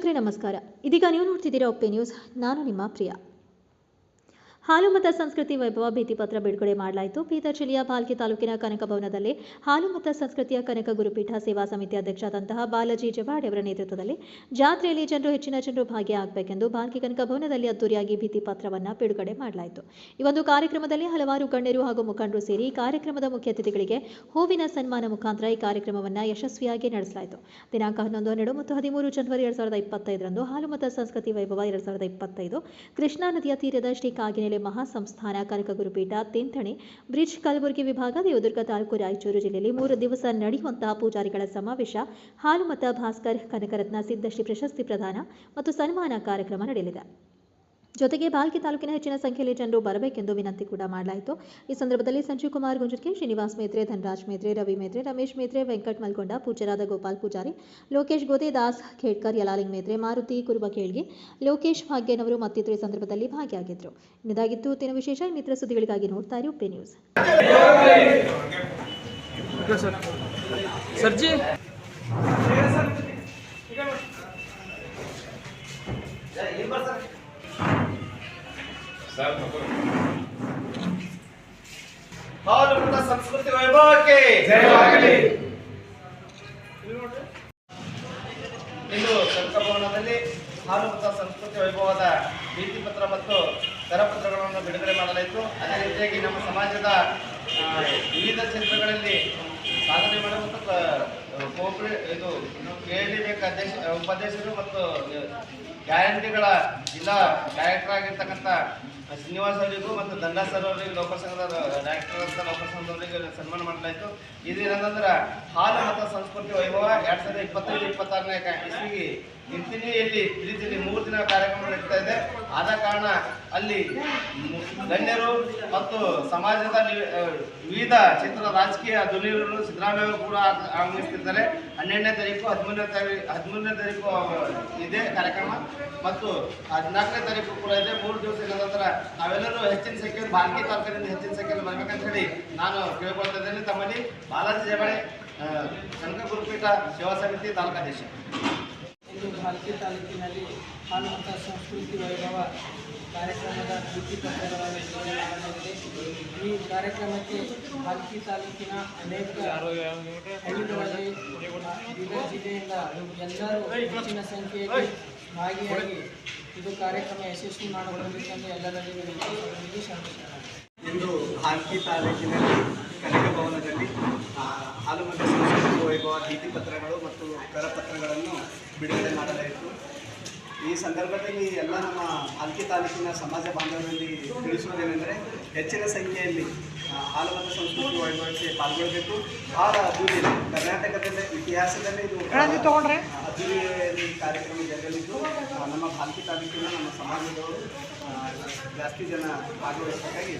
ವೀಕ್ಷಕರೇ ನಮಸ್ಕಾರ. ಇದೀಗ ನೀವು ನೋಡ್ತಿದ್ದೀರಾ ಒಪ್ಪೆ ನ್ಯೂಸ್. ನಾನು ನಿಮ್ಮ ಪ್ರಿಯಾ. ಹಾಲು ಮತ್ತು ಸಂಸ್ಕೃತಿ ವೈಭವ ಭಿತ್ತಿಪತ್ರ ಬಿಡುಗಡೆ ಮಾಡಲಾಯಿತು. ಬೀದರ್ ಜಿಲ್ಲೆಯ ಭಾಲ್ಕಿ ತಾಲೂಕಿನ ಕನಕ ಭವನದಲ್ಲಿ ಹಾಲು ಮತ್ತು ಸಂಸ್ಕೃತಿಯ ಕನಕ ಗುರುಪೀಠ ಸೇವಾ ಸಮಿತಿ ಅಧ್ಯಕ್ಷರಾದಂತಹ ಬಾಲಾಜಿ ಜವಾಡೆ ಅವರ ನೇತೃತ್ವದಲ್ಲಿ ಜಾತ್ರೆಯಲ್ಲಿ ಹೆಚ್ಚಿನ ಜನರು ಭಾಗಿಯಾಗಬೇಕೆಂದು ಭಾಲ್ಕಿ ಕನಕ ಭವನದಲ್ಲಿ ಅದ್ದೂರಿಯಾಗಿ ಭಿತ್ತಿಪತ್ರವನ್ನು ಬಿಡುಗಡೆ ಮಾಡಲಾಯಿತು. ಈ ಒಂದು ಕಾರ್ಯಕ್ರಮದಲ್ಲಿ ಹಲವಾರು ಗಣ್ಯರು ಹಾಗೂ ಮುಖಂಡರು ಸೇರಿ ಕಾರ್ಯಕ್ರಮದ ಮುಖ್ಯ ಅತಿಥಿಗಳಿಗೆ ಹೂವಿನ ಸನ್ಮಾನ ಮುಖಾಂತರ ಈ ಕಾರ್ಯಕ್ರಮವನ್ನು ಯಶಸ್ವಿಯಾಗಿ ನಡೆಸಲಾಯಿತು. ದಿನಾಂಕ 11, 12 ಮತ್ತು 13 ಜನವರಿ 2025ರಂದು ಹಾಲು ಮತ್ತು ಸಂಸ್ಕೃತಿ ವೈಭವ 2025 ಕೃಷ್ಣಾ ನದಿಯ ತೀರದ ಶ್ರೀ ಕಾಗಿನೆಲೆ ಮಹಾಸಂಸ್ಥಾನ ಕನಕ ಗುರುಪೀಠ ತಿಂಥಣಿ ಬ್ರಿಡ್ಜ್ ಕಲಬುರಗಿ ವಿಭಾಗ ದೇವದುರ್ಗ ತಾಲೂಕು ರಾಯಚೂರು ಜಿಲ್ಲೆಯಲ್ಲಿ 3 ದಿವಸ ನಡೆಯುವಂತಹ ಪೂಜಾರಿಗಳ ಸಮಾವೇಶ ಹಾಲು ಮತ್ತು ಭಾಸ್ಕರ್ ಕನಕರತ್ನ ಸಿದ್ಧಶ್ರೀ ಪ್ರಶಸ್ತಿ ಪ್ರದಾನ ಮತ್ತು ಸನ್ಮಾನ ಕಾರ್ಯಕ್ರಮ ನಡೆಯಲಿದೆ. ಜೊತೆಗೆ ಭಾಲ್ಕಿ ತಾಲೂಕಿನ ಹೆಚ್ಚಿನ ಸಂಖ್ಯೆಯಲ್ಲಿ ಜನರು ಬರಬೇಕೆಂದು ವಿನಂತಿ ಕೂಡ ಮಾಡಲಾಯಿತು. ಈ ಸಂದರ್ಭದಲ್ಲಿ ಸಂಜೀವ್ ಕುಮಾರ್ ಗುಂಜರ್ಕೆ, ಶ್ರೀನಿವಾಸ್ ಮೇತ್ರೆ, ಧನರಾಜ್ ಮೇತ್ರೆ, ರವಿ ಮೇತ್ರೆ, ರಮೇಶ್ ಮೇತ್ರೆ, ವೆಂಕಟ್ ಮಲ್ಗೊಂಡ, ಪೂಜ್ಯರಾದ ಗೋಪಾಲ್ ಪೂಜಾರಿ, ಲೋಕೇಶ್ ಗೋದೆ, ದಾಸ್ ಖೇಡ್ಕರ್, ಯಲಾಲಿಂಗ್ ಮೇತ್ರೆ, ಮಾರುತಿ ಕುರುಬಕೇಳ್ಗಿ, ಲೋಕೇಶ್ ಭಾಗ್ಯನವರು ಮತ್ತಿತರರು ಈ ಸಂದರ್ಭದಲ್ಲಿ ಭಾಗಿಯಾಗಿದ್ದರು. ಇದಾಗಿತ್ತು ಇವತ್ತಿನ ವಿಶೇಷ. ಇನ್ನಿತರ ಸುದ್ದಿಗಳಿಗಾಗಿ ನೋಡ್ತಾ ಇರಿ ಒಪ್ಪೆ ನ್ಯೂಸ್. ಹಾಲು ಮತ್ತು ಸಂಸ್ಕೃತಿ ವೈಭವಕ್ಕೆ ಜಯವಾಗಲಿ. ಇಂದು ಕನಕ ಭವನದಲ್ಲಿ ಹಾಲು ಮತ್ತು ಸಂಸ್ಕೃತಿ ವೈಭವದ ಭಿತ್ತಿಪತ್ರ ಮತ್ತು ಕರಪತ್ರಗಳನ್ನು ಬಿಡುಗಡೆ ಮಾಡಲಾಯಿತು. ಅದೇ ರೀತಿಯಾಗಿ ನಮ್ಮ ಸಮಾಜದ ವಿವಿಧ ಕ್ಷೇತ್ರಗಳಲ್ಲಿ ಸಾಧನೆ ಮಾಡುವ ಇದು KLDB ಉಪಾಧ್ಯಕ್ಷರು ಮತ್ತು ಗ್ಯಾರಂಟಿಗಳ ಜಿಲ್ಲಾ ಡೈರೆಕ್ಟರ್ ಶ್ರೀನಿವಾಸ್ ಅವರಿಗೂ ಮತ್ತು ದಂಡ ಸರ್ ಅವರಿಗೆ ಲೋಕಲ್ ಸಂಘದ ಡೈರೆಕ್ಟರ್ ಅಂತ ಲೋಕಲ್ ಸಂಘದವರಿಗೆ ಸನ್ಮಾನ ಮಾಡಲಾಯಿತು. ಇದೇನಂದ್ರೆ ಹಾಲು ಮತ್ತು ಸಂಸ್ಕೃತಿ ವೈಭವ 2025-26ನೇ ಇಸ್ವಿಗೆ ಇಂತಿನಿಯಲ್ಲಿ ಬ್ರಿಡ್ಜಲ್ಲಿ 3 ದಿನ ಕಾರ್ಯಕ್ರಮ ನಡೀತಾ ಇದೆ. ಆದ ಕಾರಣ ಅಲ್ಲಿ ಗಣ್ಯರು ಮತ್ತು ಸಮಾಜದ ವಿವಿಧ ಕ್ಷೇತ್ರದ ರಾಜಕೀಯ ಧ್ವನಿಗಳು ಸಿದ್ದರಾಮಯ್ಯ ಕೂಡ ಆಗಮಿಸುತ್ತಿದ್ದಾರೆ. 12ನೇ ತಾರೀಕು 13ನೇ ತಾರೀಕು ಇದೆ ಕಾರ್ಯಕ್ರಮ ಮತ್ತು 14ನೇ ತಾರೀಕು ಕೂಡ ಇದೆ. 3 ದಿವಸದ ನಂತರ ನಾವೆಲ್ಲರೂ ಹೆಚ್ಚಿನ ಸಂಖ್ಯೆಯಲ್ಲಿ ಭಾಲ್ಕಿ ತಾಲೂಕಿನಿಂದ ಹೆಚ್ಚಿನ ಸಂಖ್ಯೆಯಲ್ಲಿ ಬರಬೇಕಂತ ಹೇಳಿ ನಾನು ಕೇಳ್ಕೊಳ್ತಾ ಇದ್ದೇನೆ. ತಮ್ಮಲ್ಲಿ ಬಾಲಾಜಿ ಜವಾಡೆ, ಕನಕ ಗುರುಪೀಠ ಸೇವಾ ಸಮಿತಿ ತಾಲೂಕಾಧ್ಯಕ್ಷ. ಇಂದು ಭಾಲ್ಕಿ ತಾಲೂಕಿನಲ್ಲಿ ಹಾಲು ಮತ್ತು ಸಂಸ್ಕೃತಿ ವೈಭವ ಕಾರ್ಯಕ್ರಮದ ಭಿತ್ತಿಪತ್ರಗಳನ್ನು ಬಿಡುಗಡೆ ಮಾಡಲಾಗಿದೆ. ಈ ಕಾರ್ಯಕ್ರಮಕ್ಕೆ ಭಾಲ್ಕಿ ತಾಲೂಕಿನ ಅನೇಕ ಹಳ್ಳಿಗಳಲ್ಲಿ ಬೀದರ್ ಜಿಲ್ಲೆಯಿಂದ ಎಲ್ಲರೂ ಹೆಚ್ಚಿನ ಸಂಖ್ಯೆಯಲ್ಲಿ ಭಾಗಿಯಾಗಿ ಇದು ಕಾರ್ಯಕ್ರಮ ಯಶಸ್ವಿ ಮಾಡಬೇಕೆಂದು ಎಲ್ಲರಲ್ಲಿ ವಿನಂತಿ ಸಲ್ಲಿಸುತ್ತೇನೆ. ಇಂದು ಭಾಲ್ಕಿ ತಾಲೂಕಿನಲ್ಲಿ ಕನಕ ಭವನದಲ್ಲಿ ಹಾಲು ಮತ್ತು ಸಂಸ್ಕೃತಿ ವೈಭವ ಭಿತ್ತಿಪತ್ರಗಳು ಮತ್ತು ಕರಪತ್ರಗಳನ್ನು ಬಿಡುಗಡೆ ಮಾಡಲಾಯಿತು. ಈ ಸಂದರ್ಭದಲ್ಲಿ ಎಲ್ಲ ನಮ್ಮ ಭಾಲ್ಕಿ ತಾಲೂಕಿನ ಸಮಾಜ ಬಾಂಧವರಲ್ಲಿ ತಿಳಿಸುವುದೇನೆಂದರೆ ಹೆಚ್ಚಿನ ಸಂಖ್ಯೆಯಲ್ಲಿ ಹಾಲು ಮತ್ತು ಸಂಸ್ಕೃತಿ ವೈಭವಕ್ಕೆ ಪಾಲ್ಗೊಳ್ಳಬೇಕು. ಭಾಳ ಅದ್ದೂರಿ ಕರ್ನಾಟಕದಲ್ಲಿ ಇತಿಹಾಸದಲ್ಲಿ ಇದು ಅದ್ದೂರಿಯಲ್ಲಿ ಕಾರ್ಯಕ್ರಮ ಜರುಗಲಿದ್ದು ನಮ್ಮ ಭಾಲ್ಕಿ ತಾಲೂಕಿನ ನಮ್ಮ ಸಮಾಜದವರು ಜಾಸ್ತಿ ಜನ ಭಾಗವಹಿಸಬೇಕಾಗಿ